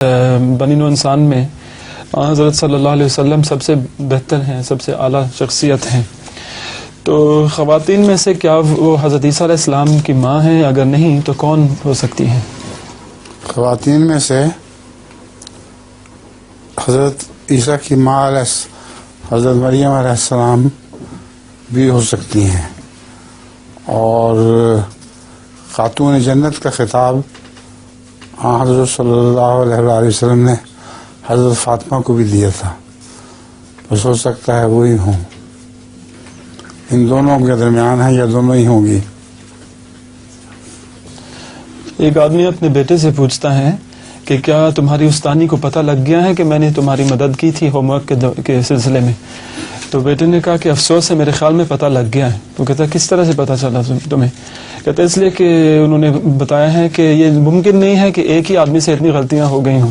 بنی نوع انسان میں حضرت صلی اللہ علیہ وسلم سب سے بہتر ہیں، سب سے اعلیٰ شخصیت ہیں، تو خواتین میں سے کیا وہ حضرت عیسیٰ علیہ السلام کی ماں ہیں؟ اگر نہیں تو کون ہو سکتی ہیں؟ خواتین میں سے حضرت عیسیٰ کی ماں حضرت مریم علیہ السلام بھی ہو سکتی ہیں، اور خاتون جنت کا خطاب حضرت صلی اللہ علیہ وآلہ وسلم نے حضرت فاطمہ کو بھی دیا تھا، بس ہو سکتا ہے وہی ہوں، ان دونوں کے درمیان ہے یا دونوں ہی ہوں گی۔ ایک آدمی اپنے بیٹے سے پوچھتا ہے کہ کیا تمہاری استانی کو پتہ لگ گیا ہے کہ میں نے تمہاری مدد کی تھی ہوم ورک کے سلسلے میں؟ تو بیٹے نے کہا کہ افسوس ہے، میرے خیال میں پتہ لگ گیا ہے۔ تو کہتا ہے کس طرح سے پتہ چلا تمہیں؟ کہتا ہے اس لیے کہ انہوں نے بتایا ہے کہ یہ ممکن نہیں ہے کہ ایک ہی آدمی سے اتنی غلطیاں ہو گئی ہوں۔